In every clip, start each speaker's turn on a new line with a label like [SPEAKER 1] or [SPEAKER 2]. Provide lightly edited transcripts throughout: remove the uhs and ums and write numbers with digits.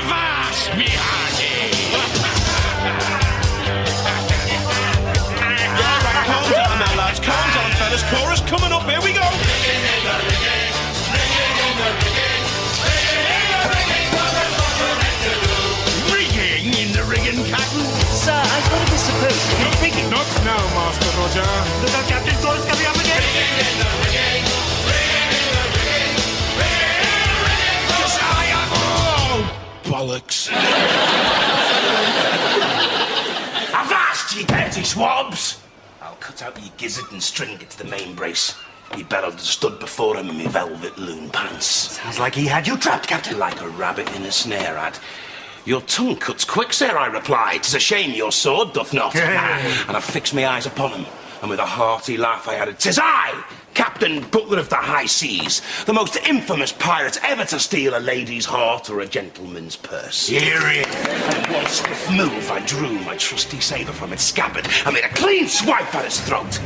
[SPEAKER 1] Avast, me hearty!
[SPEAKER 2] Calm down now, lads. Calm down, fellas. Chorus coming up. Here we go.
[SPEAKER 1] Rigging in the rigging, Captain.
[SPEAKER 3] Sir, I thought it was supposed to be rigging.
[SPEAKER 1] Not now, Master Roger.
[SPEAKER 3] Look out, Captain. Chorus coming up again.
[SPEAKER 2] Bollocks.
[SPEAKER 4] Avast, ye dirty swabs! I'll cut out ye gizzard and string it to the main brace. He bellowed and stood before him in me velvet loon pants.
[SPEAKER 3] Sounds like he had you trapped, Captain.
[SPEAKER 4] Like a rabbit in a snare, ad. Your tongue cuts quick, sir, I replied. 'Tis a shame your sword doth not. And I fixed my eyes upon him, and with a hearty laugh I added, "'Tis I, Captain Butler of the high seas, the most infamous pirate ever to steal a lady's heart or a gentleman's purse."
[SPEAKER 1] Hear it.
[SPEAKER 4] And in one swift move, I drew my trusty sabre from its scabbard and made a clean swipe at his throat.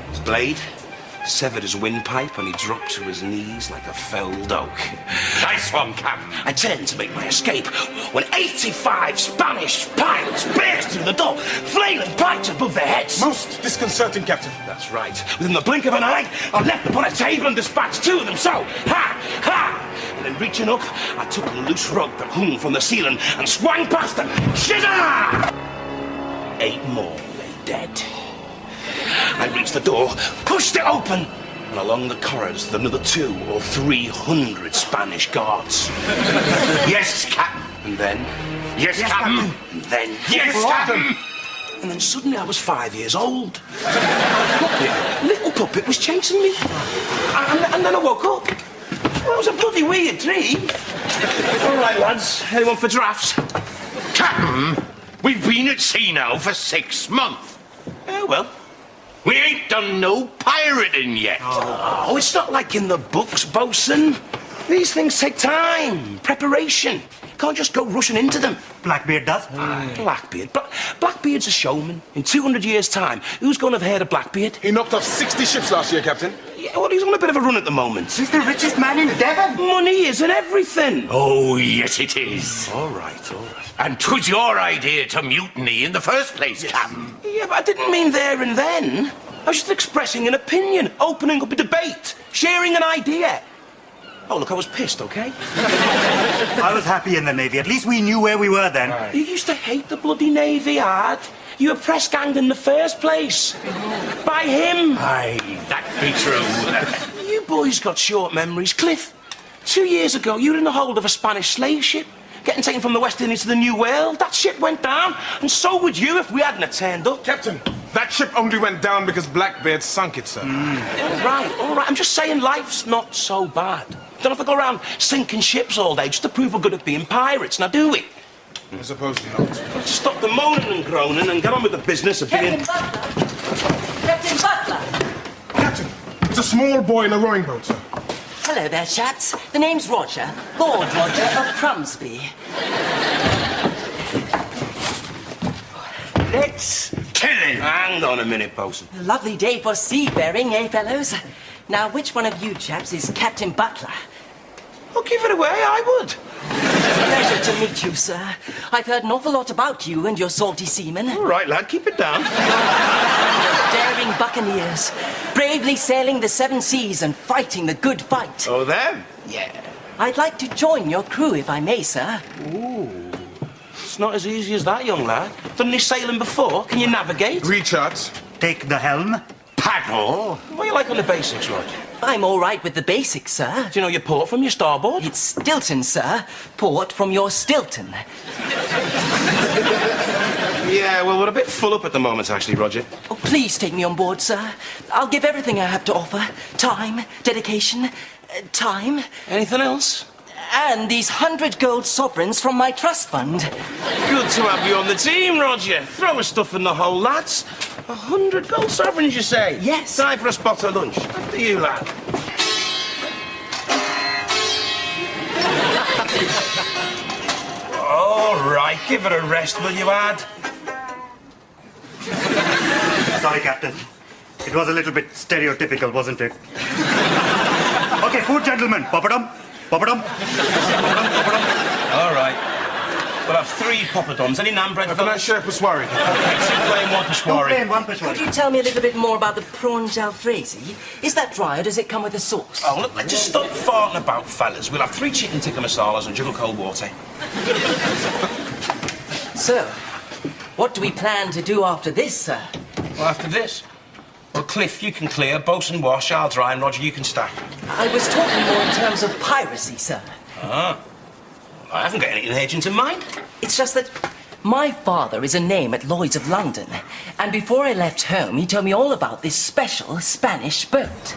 [SPEAKER 4] His blade severed his windpipe, and he dropped to his knees like a felled oak.
[SPEAKER 1] Nice one, Captain.
[SPEAKER 4] I turned to make my escape when 85 Spanish pirates burst through the door, flailing pikes above their heads.
[SPEAKER 2] Most disconcerting, Captain.
[SPEAKER 4] That's right. Within the blink of an eye, I leapt upon a table and dispatched two of them. So, ha, ha! And then reaching up, I took a loose rope that hung from the ceiling and swung past them. Shiza! 8 more lay dead. I reached the door, pushed it open, and along the corridors with another 200 or 300 Spanish guards.
[SPEAKER 1] Yes, Captain.
[SPEAKER 4] And then,
[SPEAKER 1] Yes, Captain.
[SPEAKER 4] and then,
[SPEAKER 1] Yes, Captain.
[SPEAKER 4] and then suddenly I was 5 years old. Little puppet was chasing me. And then I woke up. Well, it was a bloody weird dream. All right, lads. Anyone for drafts?
[SPEAKER 1] Captain, we've been at sea now for 6 months.
[SPEAKER 4] Oh, well.
[SPEAKER 1] We ain't done no pirating yet.
[SPEAKER 4] Oh, it's not like in the books, bosun. These things take time, preparation. Can't just go rushing into them.
[SPEAKER 3] Blackbeard does.
[SPEAKER 4] Blackbeard? Blackbeard's a showman. In 200 years' time, who's going to have heard of Blackbeard?
[SPEAKER 2] He knocked off 60 ships last year, Captain.
[SPEAKER 4] Yeah, well, he's on a bit of a run at the moment.
[SPEAKER 3] He's the richest man in Devon.
[SPEAKER 4] Money isn't everything.
[SPEAKER 1] Oh, yes, it is.
[SPEAKER 4] All right, all right.
[SPEAKER 1] And 'twas your idea to mutiny in the first place, Captain.
[SPEAKER 4] Yeah, but I didn't mean there and then. I was just expressing an opinion, opening up a debate, sharing an idea. Oh, look, I was pissed, okay?
[SPEAKER 3] I was happy in the Navy. At least we knew where we were then.
[SPEAKER 4] You used to hate the bloody Navy, Ard. You were press ganged in the first place. By him.
[SPEAKER 1] Aye, that be true.
[SPEAKER 4] You boys got short memories. Cliff, 2 years ago, you were in the hold of a Spanish slave ship, getting taken from the West Indies to the New World. That ship went down, and so would you if we hadn't have turned up.
[SPEAKER 2] Captain, that ship only went down because Blackbeard sunk it, sir.
[SPEAKER 4] All right. I'm just saying life's not so bad. Don't have to go around sinking ships all day just to prove we're good at being pirates, now do we?
[SPEAKER 2] I suppose not.
[SPEAKER 4] Let's stop the moaning and groaning and get on with the business of being...
[SPEAKER 5] Captain Butler!
[SPEAKER 2] Captain, it's a small boy in a rowing boat, sir.
[SPEAKER 5] Hello there, chaps. The name's Roger. Lord Roger of Crumsby.
[SPEAKER 4] Let's kill him. Hang on a minute, bosun.
[SPEAKER 5] A lovely day for seafaring, eh, fellows? Now, which one of you chaps is Captain Butler?
[SPEAKER 4] I'll give it away, I would.
[SPEAKER 5] Pleasure to meet you, sir. I've heard an awful lot about you and your salty seamen.
[SPEAKER 4] All right, lad, keep it down.
[SPEAKER 5] Daring buccaneers, bravely sailing the 7 seas and fighting the good fight.
[SPEAKER 4] Oh, them? Yeah.
[SPEAKER 5] I'd like to join your crew, if I may, sir.
[SPEAKER 4] Ooh. It's not as easy as that, young lad. Done any sailing before? Can you navigate?
[SPEAKER 2] Recharts.
[SPEAKER 3] Take the helm.
[SPEAKER 1] Paddle?
[SPEAKER 4] What do you like on the basics, Roger?
[SPEAKER 5] I'm all right with the basics, sir.
[SPEAKER 4] Do you know your port from your starboard?
[SPEAKER 5] It's Stilton, sir. Port from your Stilton.
[SPEAKER 4] Yeah, well, we're a bit full up at the moment, actually, Roger.
[SPEAKER 5] Oh, please take me on board, sir. I'll give everything I have to offer. Time, dedication, time.
[SPEAKER 4] Anything else?
[SPEAKER 5] And these 100 gold sovereigns from my trust fund.
[SPEAKER 4] Good to have you on the team, Roger. Throw us stuff in the hole, lads. 100 gold sovereigns, you say?
[SPEAKER 5] Yes.
[SPEAKER 4] Time for a spot of lunch. After you, lad. All right, give it a rest, will you, Ad?
[SPEAKER 3] Sorry, Captain. It was a little bit stereotypical, wasn't it? Okay, food, gentlemen. Pop-a-dum. Pop-a-dum. Pop-a-dum. Pop-a-dum.
[SPEAKER 4] All right. We'll have 3 poppadoms. Any naan bread?
[SPEAKER 6] Can I share Peshwari?
[SPEAKER 4] Okay, 2 plain, 1 Peshwari.
[SPEAKER 3] Plain, one Peshwari.
[SPEAKER 5] Could you tell me a little bit more about the prawn jalfrezi? Is that dry or does it come with a sauce?
[SPEAKER 4] Oh, look, let's just stop farting about, fellas. We'll have 3 chicken tikka masalas and a jug of cold water.
[SPEAKER 5] So, what do we plan to do after this, sir?
[SPEAKER 4] Well, after this? Well, Cliff, you can clear, Bosun wash, I'll dry, and Roger, you can stack.
[SPEAKER 5] I was talking more in terms of piracy, sir.
[SPEAKER 4] Ah. I haven't got anything urgent in mind.
[SPEAKER 5] It's just that my father is a name at Lloyd's of London, and before I left home, he told me all about this special Spanish boat.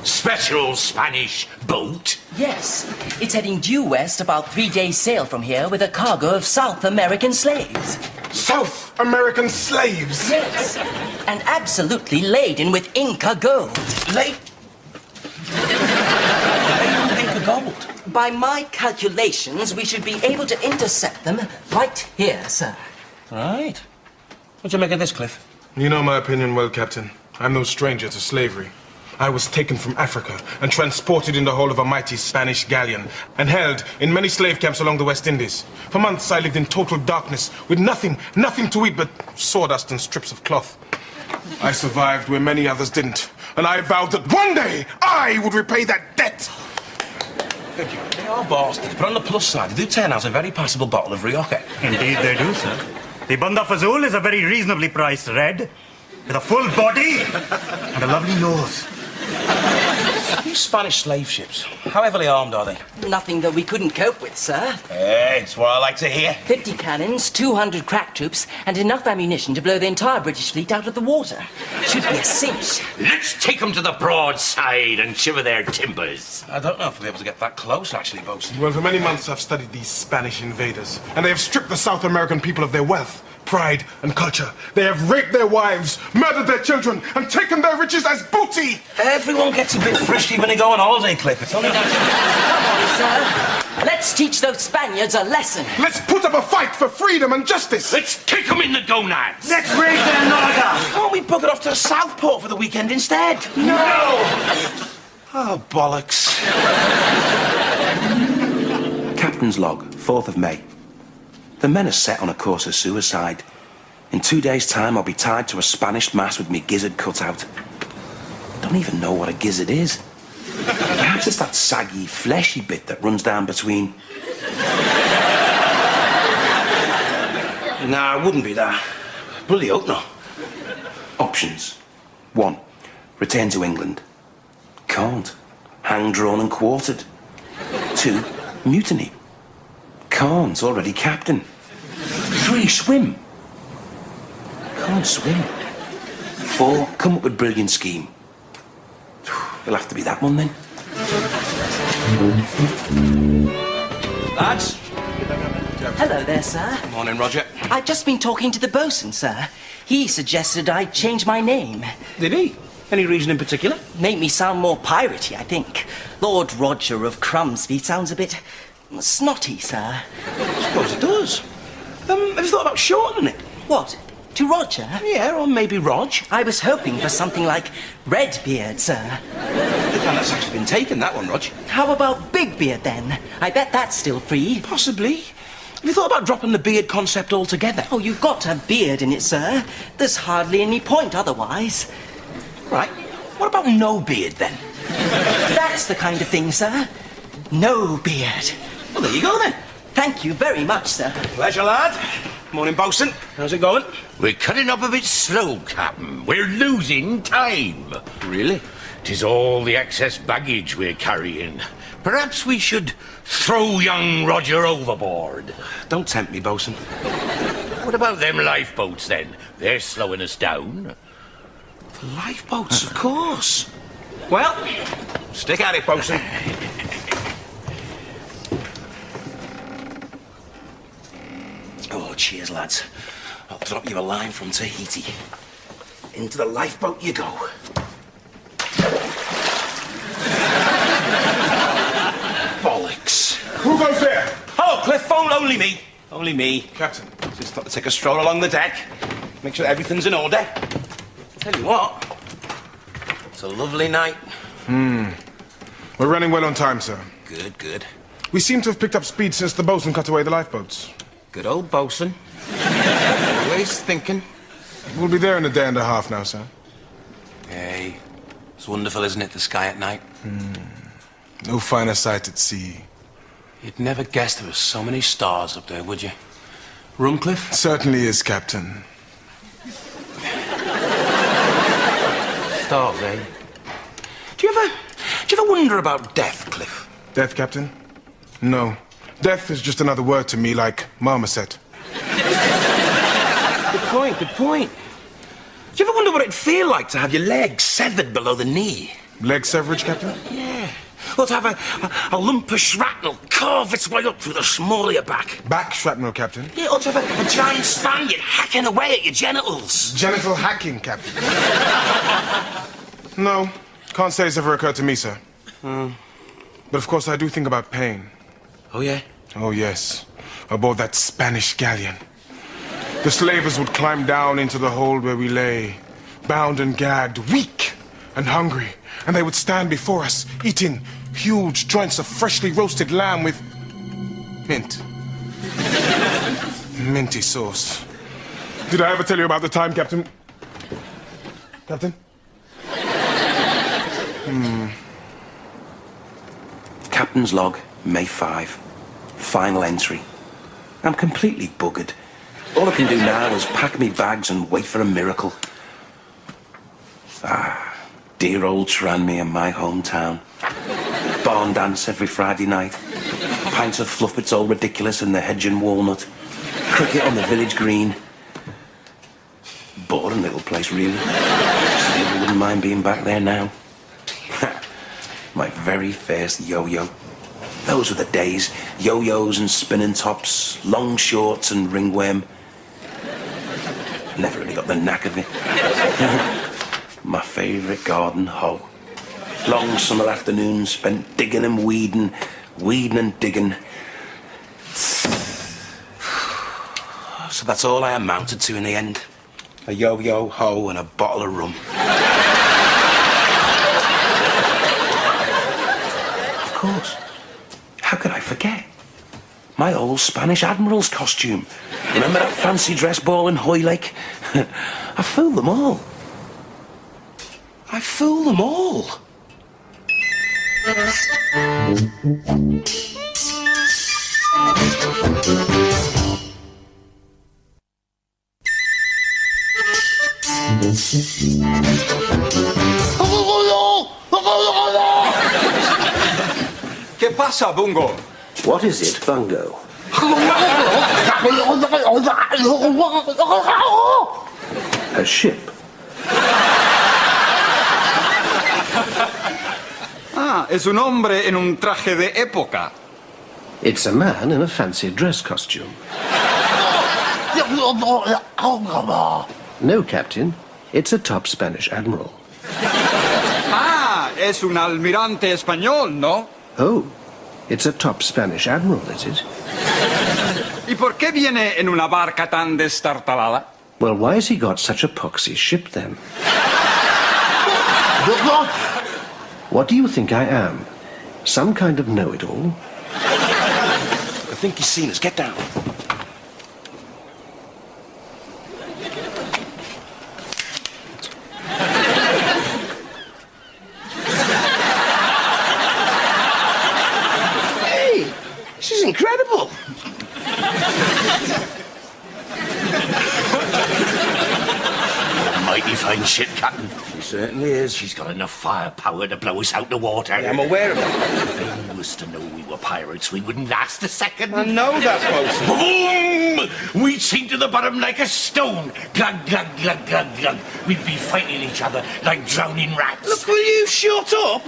[SPEAKER 1] Special Spanish boat?
[SPEAKER 5] Yes, it's heading due west about 3 days' sail from here with a cargo of South American slaves.
[SPEAKER 6] South American slaves!
[SPEAKER 5] Yes, and absolutely laden with Inca gold.
[SPEAKER 4] Inca gold.
[SPEAKER 5] By my calculations, we should be able to intercept them right here, sir.
[SPEAKER 4] Right. What do you make of this, Cliff?
[SPEAKER 6] You know my opinion well, Captain. I'm no stranger to slavery. I was taken from Africa and transported in the hold of a mighty Spanish galleon and held in many slave camps along the West Indies. For months I lived in total darkness with nothing to eat but sawdust and strips of cloth. I survived where many others didn't, and I vowed that one day I would repay that debt.
[SPEAKER 4] Thank you. They are bastards, but on the plus side, they do turn out a very passable bottle of Rioja.
[SPEAKER 3] Indeed they do, sir. The Banda Fazul is a very reasonably priced red, with a full body and a lovely nose.
[SPEAKER 4] These Spanish slave ships, how heavily armed are they?
[SPEAKER 5] Nothing that we couldn't cope with, sir.
[SPEAKER 4] Hey, it's what I like to hear.
[SPEAKER 5] 50 cannons, 200 crack troops, and enough ammunition to blow the entire British fleet out of the water. Should be a cinch.
[SPEAKER 1] Let's take them to the broadside and shiver their timbers.
[SPEAKER 4] I don't know if we'll be able to get that close, actually, Bosun.
[SPEAKER 6] Well, for many months I've studied these Spanish invaders, and they have stripped the South American people of their wealth, pride, and culture. They have raped their wives, murdered their children, and taken their riches as booty!
[SPEAKER 4] Everyone gets a bit frisky when they go on holiday, Cliff. It's only natural.
[SPEAKER 5] Come on, sir. Let's teach those Spaniards a lesson.
[SPEAKER 6] Let's put up a fight for freedom and justice!
[SPEAKER 1] Let's kick them in the gonads.
[SPEAKER 3] Let's raise their naga!
[SPEAKER 4] Can't we bugger off to Southport for the weekend instead?
[SPEAKER 3] No!
[SPEAKER 4] Oh, bollocks. Captain's log, 4th of May. The men are set on a course of suicide. In 2 days' time, I'll be tied to a Spanish mast with me gizzard cut out. I don't even know what a gizzard is. Perhaps it's that saggy, fleshy bit that runs down between... Nah, it wouldn't be that. Bloody hope not. Options. 1. Return to England. Can't. Hanged, drawn and quartered. 2. Mutiny. Can't. Already captain. 3. Swim. Can't swim. 4. Come up with brilliant scheme. It'll have to be that one then. Lads.
[SPEAKER 5] Hello there, sir.
[SPEAKER 4] Morning, Roger.
[SPEAKER 5] I've just been talking to the bosun, sir. He suggested I change my name.
[SPEAKER 4] Did he? Any reason in particular?
[SPEAKER 5] Make me sound more piratey, I think. Lord Roger of Crumsby sounds a bit snotty, sir.
[SPEAKER 4] I suppose it does. Have you thought about shortening it?
[SPEAKER 5] What? To Roger?
[SPEAKER 4] Yeah, or maybe Rog.
[SPEAKER 5] I was hoping for something like Redbeard, sir.
[SPEAKER 4] And that's actually been taken, that one, Rog.
[SPEAKER 5] How about Bigbeard, then? I bet that's still free.
[SPEAKER 4] Possibly. Have you thought about dropping the beard concept altogether?
[SPEAKER 5] Oh, you've got to have beard in it, sir. There's hardly any point otherwise.
[SPEAKER 4] Right. What about no beard, then?
[SPEAKER 5] That's the kind of thing, sir. No beard.
[SPEAKER 4] Well, there you go, then.
[SPEAKER 5] Thank you very much, sir.
[SPEAKER 4] Pleasure, lad. Morning, bosun. How's it going?
[SPEAKER 1] We're cutting up a bit slow, Captain. We're losing time.
[SPEAKER 4] Really?
[SPEAKER 1] 'Tis all the excess baggage we're carrying. Perhaps we should throw young Roger overboard.
[SPEAKER 4] Don't tempt me, bosun.
[SPEAKER 1] What about them lifeboats, then? They're slowing us down.
[SPEAKER 4] The lifeboats, of course. Well, stick at it, bosun. Oh, cheers, lads. I'll drop you a line from Tahiti. Into the lifeboat you go. Bollocks.
[SPEAKER 6] Who goes there?
[SPEAKER 4] Hello, Cliff. Phone only me. Only me.
[SPEAKER 6] Captain.
[SPEAKER 4] Just thought to take a stroll along the deck. Make sure everything's in order. Tell you what, it's a lovely night.
[SPEAKER 6] We're running well on time, sir.
[SPEAKER 4] Good, good.
[SPEAKER 6] We seem to have picked up speed since the bosun cut away the lifeboats.
[SPEAKER 1] Good old bosun. Always thinking.
[SPEAKER 6] We'll be there in a day and a half now, sir.
[SPEAKER 4] Hey, it's wonderful, isn't it, the sky at night?
[SPEAKER 6] No finer sight at sea.
[SPEAKER 4] You'd never guess there were so many stars up there, would you? Roomcliffe?
[SPEAKER 6] Certainly is, Captain.
[SPEAKER 4] Stars, eh? Do you ever wonder about death, Cliff?
[SPEAKER 6] Death, Captain? No. Death is just another word to me, like marmoset.
[SPEAKER 4] Good point, good point. Do you ever wonder what it'd feel like to have your leg severed below the knee?
[SPEAKER 6] Leg severage, Captain?
[SPEAKER 4] Yeah. Or to have a lump of shrapnel carve its way up through the small of your back.
[SPEAKER 6] Back shrapnel, Captain.
[SPEAKER 4] Yeah, or to have a giant Spaniard hacking away at your genitals.
[SPEAKER 6] Genital hacking, Captain. No, can't say it's ever occurred to me, sir. But of course I do think about pain.
[SPEAKER 4] Oh, yeah?
[SPEAKER 6] Oh, yes. Aboard that Spanish galleon. The slavers would climb down into the hold where we lay, bound and gagged, weak and hungry. And they would stand before us, eating huge joints of freshly roasted lamb with mint. Minty sauce. Did I ever tell you about the time, Captain? Captain?
[SPEAKER 4] Captain's log, May 5. Final entry. I'm completely buggered. All I can do now is pack me bags and wait for a miracle. Ah, dear old Tranmere in my hometown. Barn dance every Friday night. Pints of fluff bits all ridiculous in the hedge and walnut. Cricket on the village green. Boring little place, really. Still wouldn't mind being back there now. My very first yo-yo. Those were the days. Yo-yos and spinning tops, long shorts and ringworm. Never really got the knack of it. My favourite garden hoe. Long summer afternoons spent digging and weeding and digging. So that's all I amounted to in the end. A yo-yo, hoe and a bottle of rum. Of course. How could I forget? My old Spanish Admiral's costume. Remember that fancy dress ball in Hoylake? I fooled them all. I fooled them all.
[SPEAKER 7] ¿Qué pasa, Bungo?
[SPEAKER 4] What is it, Bungo? A ship.
[SPEAKER 7] Ah, es un hombre en un traje de época.
[SPEAKER 8] It's a man in a fancy dress costume. No, Captain. It's a top Spanish admiral.
[SPEAKER 7] Ah, es un almirante español, ¿no?
[SPEAKER 8] Oh, it's a top Spanish admiral, is it?
[SPEAKER 7] ¿Y por qué viene en una barca tan destartalada?
[SPEAKER 8] Well, why has he got such a poxy ship, then? What do you think I am? Some kind of know-it-all?
[SPEAKER 4] I think he's seen us. Get down. Hey, this is incredible.
[SPEAKER 1] Mighty fine ship, Captain.
[SPEAKER 4] He certainly is.
[SPEAKER 1] She's got enough firepower to blow us out the water.
[SPEAKER 4] I'm aware of it.
[SPEAKER 1] If he was to know we were pirates, we wouldn't last a second.
[SPEAKER 4] I know that, bosun.
[SPEAKER 1] Boom! We'd sink to the bottom like a stone. Glug, glug, glug, glug, glug. We'd be fighting each other like drowning rats.
[SPEAKER 4] Look, will you shut up?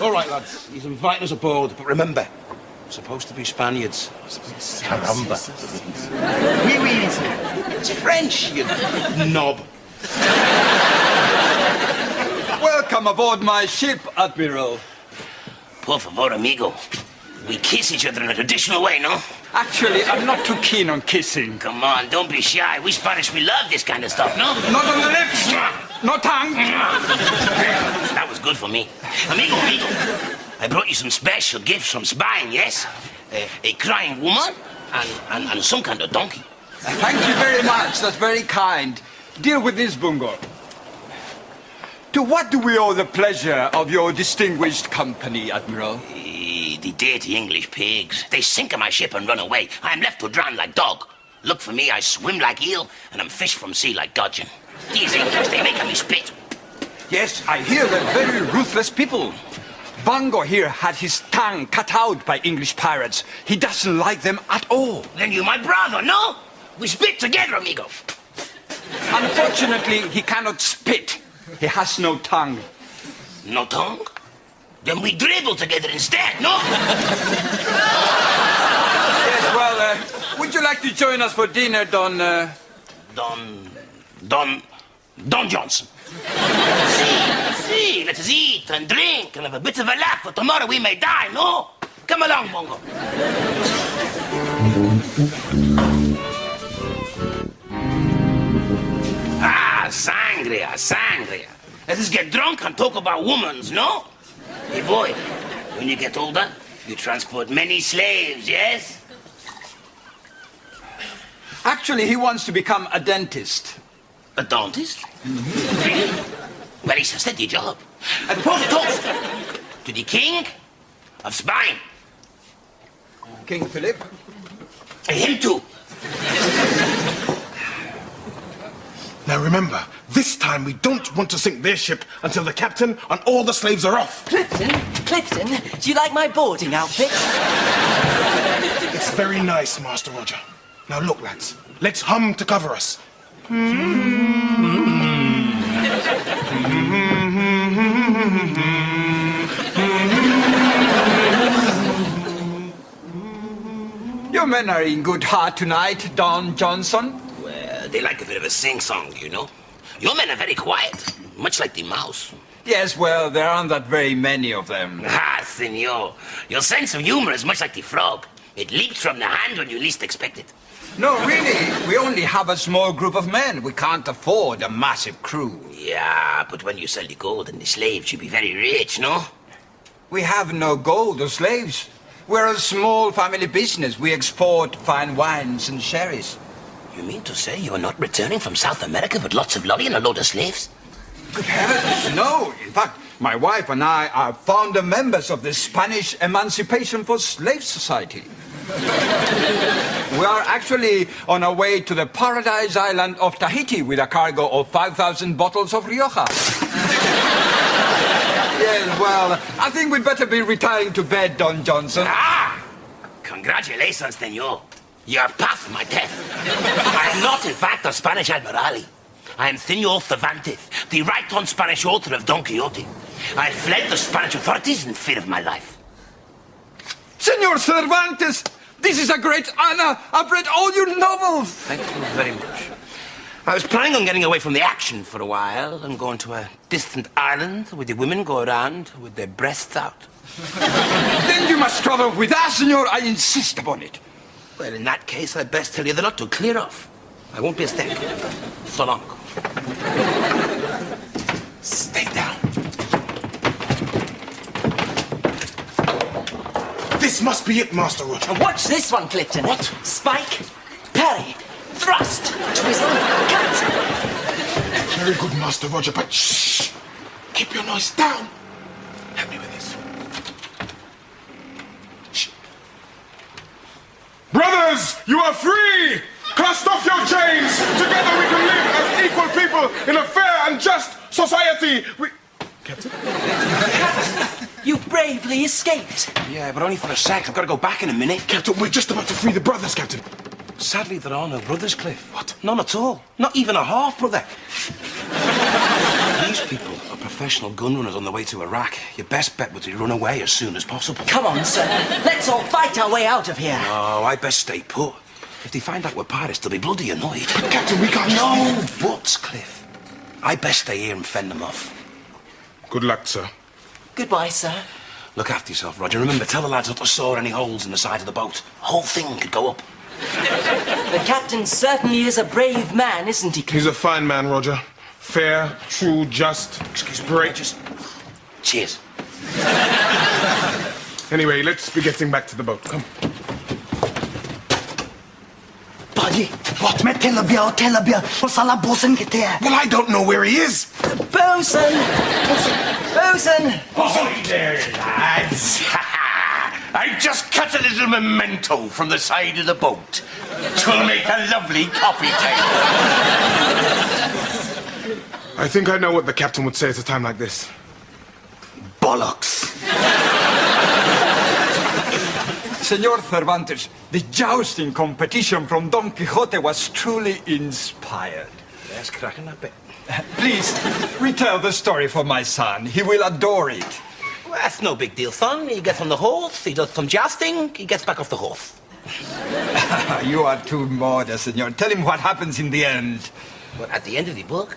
[SPEAKER 4] All right, lads. He's inviting us aboard, but remember, we're supposed to be Spaniards.
[SPEAKER 1] Caramba.
[SPEAKER 4] Oui, oui. It's French, you knob.
[SPEAKER 7] Welcome aboard my ship, Admiral.
[SPEAKER 1] Por favor, amigo. We kiss each other in a traditional way, no?
[SPEAKER 7] Actually, I'm not too keen on kissing.
[SPEAKER 1] Come on, don't be shy. We Spanish, we love this kind of stuff, no?
[SPEAKER 7] Not on the lips, no tongue.
[SPEAKER 1] That was
[SPEAKER 4] good for me. Amigo, I brought you some special gifts from Spain, yes? A crying woman and some kind of donkey.
[SPEAKER 7] Thank you very much. That's very kind. Deal with this, Bungo. To what do we owe the pleasure of your distinguished company, Admiral?
[SPEAKER 4] The dirty English pigs. They sink my ship and run away. I am left to drown like dog. Look for me, I swim like eel, and I'm fish from sea like gudgeon. These English, they make me spit.
[SPEAKER 7] Yes, I hear they're very ruthless people. Bungo here had his tongue cut out by English pirates. He doesn't like them at all.
[SPEAKER 4] Then you my brother, no? We spit together, amigo.
[SPEAKER 7] Unfortunately, he cannot spit. He has no tongue.
[SPEAKER 4] No tongue? Then we dribble together instead, no?
[SPEAKER 7] Yes, well, would you like to join us for dinner, Don
[SPEAKER 4] Johnson? See, let us eat and drink and have a bit of a laugh, for tomorrow we may die, no? Come along, Bungo. Sangria. Let us get drunk and talk about women's, no? Hey, boy, when you get older, you transport many slaves, yes?
[SPEAKER 7] Actually, he wants to become a dentist.
[SPEAKER 4] A dentist? Mm-hmm. Really? Well, it's a steady job. I propose a toast to the King of Spain.
[SPEAKER 7] King Philip?
[SPEAKER 4] Him too.
[SPEAKER 6] Now remember, this time we don't want to sink their ship until the captain and all the slaves are off.
[SPEAKER 5] Clifton, do you like my boarding outfit?
[SPEAKER 6] It's very nice, Master Roger. Now look, lads, let's hum to cover us.
[SPEAKER 7] Your men are in good heart tonight, Don Johnson.
[SPEAKER 4] Well, they like a bit of a sing-song, you know. Your men are very quiet, much like the mouse.
[SPEAKER 7] Yes, well, there aren't that very many of them.
[SPEAKER 4] Ah, senor. Your sense of humor is much like the frog. It leaps from the hand when you least expect it.
[SPEAKER 7] No, really, we only have a small group of men. We can't afford a massive crew.
[SPEAKER 4] Yeah, but when you sell the gold and the slaves, you'll be very rich, no?
[SPEAKER 7] We have no gold or slaves. We're a small family business. We export fine wines and sherries.
[SPEAKER 4] You mean to say you're not returning from South America with lots of lolly and a load of slaves?
[SPEAKER 7] Good heavens, no. In fact, my wife and I are founder members of the Spanish Emancipation for Slaves Society. We are actually on our way to the paradise island of Tahiti with a cargo of 5,000 bottles of Rioja. Yes, well, I think we'd better be retiring to bed, Don Johnson.
[SPEAKER 4] Ah! Congratulations, senor. You have passed my test. I am not, in fact, a Spanish admirale. I am Senor Cervantes, the right-on Spanish author of Don Quixote. I fled the Spanish authorities in fear of my life.
[SPEAKER 7] Senor Cervantes, this is a great honor. I've read all your novels.
[SPEAKER 4] Thank you very much. I was planning on getting away from the action for a while and going to a distant island where the women go around with their breasts out.
[SPEAKER 7] Then you must travel with us, senor. I insist upon it.
[SPEAKER 4] Well, in that case, I'd best tell you the lot to clear off. I won't be a step. So long.
[SPEAKER 6] Stay down. This must be it, Master Roger.
[SPEAKER 5] And watch this one, Clifton.
[SPEAKER 6] What?
[SPEAKER 5] Spike, parry, thrust, twizzle, cut.
[SPEAKER 6] Very good, Master Roger, but shh! Keep your noise down. Help me with this. Shh. Brothers, you are free! Cast off your chains! Together we can live as equal people in a fair and just society! Captain?
[SPEAKER 5] You bravely escaped.
[SPEAKER 4] Yeah, but only for a sec. I've got to go back in a minute.
[SPEAKER 6] Captain, we're just about to free the brothers, Captain.
[SPEAKER 4] Sadly, there are no brothers, Cliff.
[SPEAKER 6] What?
[SPEAKER 4] None at all. Not even a half-brother. These people are professional gun runners on the way to Iraq. Your best bet was to run away as soon as possible.
[SPEAKER 5] Come on, sir. Let's all fight our way out of here.
[SPEAKER 4] No, I best stay put. If they find out we're pirates, they'll be bloody annoyed.
[SPEAKER 6] But, Captain, we can't
[SPEAKER 4] No buts, Cliff. I best stay here and fend them off.
[SPEAKER 6] Good luck, sir.
[SPEAKER 5] Goodbye, sir.
[SPEAKER 4] Look after yourself, Roger. Remember, tell the lads not to saw any holes in the side of the boat. The whole thing could go up.
[SPEAKER 5] The captain certainly is a brave man, isn't he, Cliff?
[SPEAKER 6] He's a fine man, Roger. Fair, true, just.
[SPEAKER 4] Excuse me,
[SPEAKER 6] great.
[SPEAKER 4] Cheers.
[SPEAKER 6] Anyway, let's be getting back to the boat. Come.
[SPEAKER 9] Paddy, what? मैं tell a वो साला boson किथे है?
[SPEAKER 6] Well, I don't know where he is.
[SPEAKER 5] Bosun! Bosun!
[SPEAKER 1] Ahoy there, lads. I've just cut a little memento from the side of the boat. 'Twill make a lovely coffee table.
[SPEAKER 6] I think I know what the captain would say at a time like this.
[SPEAKER 9] Bollocks.
[SPEAKER 7] Senor Cervantes, the jousting competition from Don Quixote was truly inspired.
[SPEAKER 4] Let's crack in a bit.
[SPEAKER 7] Please, retell the story for my son. He will adore it.
[SPEAKER 4] Well, that's no big deal, son. He gets on the horse, he does some jousting, he gets back off the horse.
[SPEAKER 7] You are too modest, senor. Tell him what happens in the end.
[SPEAKER 4] But at the end of the book,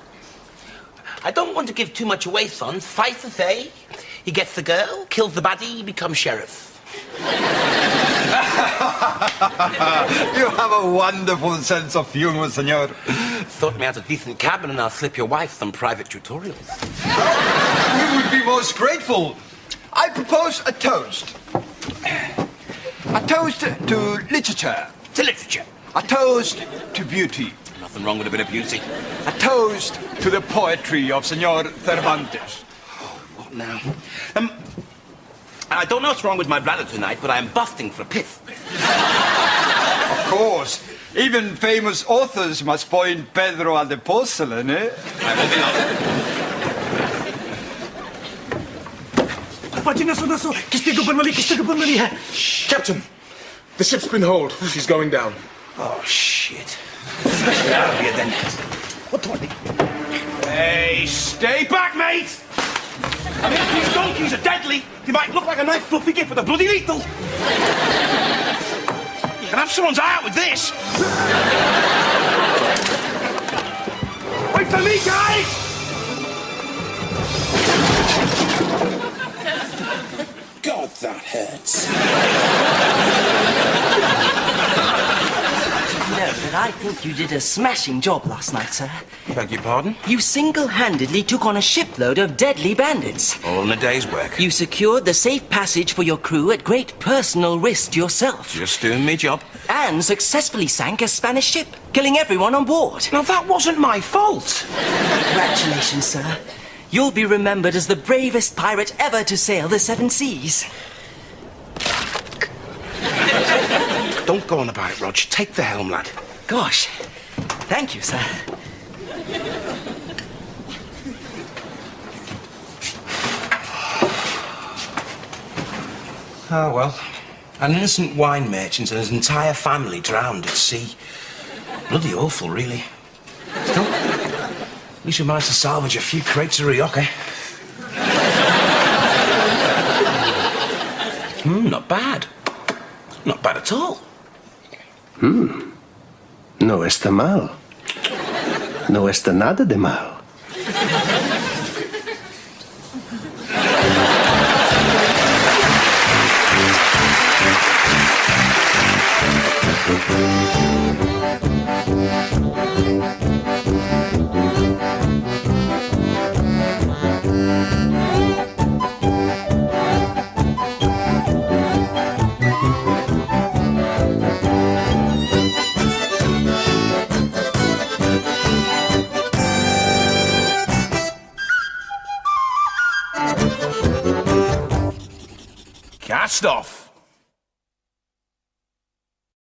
[SPEAKER 4] I don't want to give too much away, son. Suffice to say, he gets the girl, kills the baddie, he becomes sheriff.
[SPEAKER 7] You have a wonderful sense of humor, senor.
[SPEAKER 4] Sort me out a decent cabin and I'll slip your wife some private tutorials.
[SPEAKER 7] We would be most grateful. I propose a toast. A toast to literature.
[SPEAKER 4] To literature.
[SPEAKER 7] A toast to beauty.
[SPEAKER 4] Nothing wrong with a bit of beauty.
[SPEAKER 7] A toast to the poetry of Senor Cervantes.
[SPEAKER 4] What now? I don't know what's wrong with my bladder tonight, but I'm busting for a piss.
[SPEAKER 7] Of course. Even famous authors must point Pedro at the porcelain, eh?
[SPEAKER 4] I won't be long.
[SPEAKER 9] Paddy, naso. किसने गुबन वाली है?
[SPEAKER 6] Captain, the ship's been hauled. She's going down.
[SPEAKER 4] Oh, shit. Get out of here, then.
[SPEAKER 9] What do I do?
[SPEAKER 4] Hey, stay back, mate! I mean, these donkeys are deadly. They might look like a nice fluffy gift, but they're bloody lethal. You can have someone's eye out with this. Wait for me, guys! God, that hurts.
[SPEAKER 5] No, but I think you did a smashing job last night, sir.
[SPEAKER 4] Beg your pardon?
[SPEAKER 5] You single-handedly took on a shipload of deadly bandits.
[SPEAKER 4] All in a day's work.
[SPEAKER 5] You secured the safe passage for your crew at great personal risk to yourself.
[SPEAKER 4] Just doing me job.
[SPEAKER 5] And successfully sank a Spanish ship, killing everyone on board.
[SPEAKER 4] Now, that wasn't my fault.
[SPEAKER 5] Congratulations, sir. You'll be remembered as the bravest pirate ever to sail the seven seas.
[SPEAKER 4] Don't go on about it, Rog. Take the helm, lad.
[SPEAKER 5] Gosh. Thank you, sir.
[SPEAKER 4] Oh, well. An innocent wine merchant and his entire family drowned at sea. Bloody awful, really. Still, at least we managed to salvage a few crates of Rioja. Not bad. Not bad at all.
[SPEAKER 8] No está mal. No está nada de mal.
[SPEAKER 4] Cast off.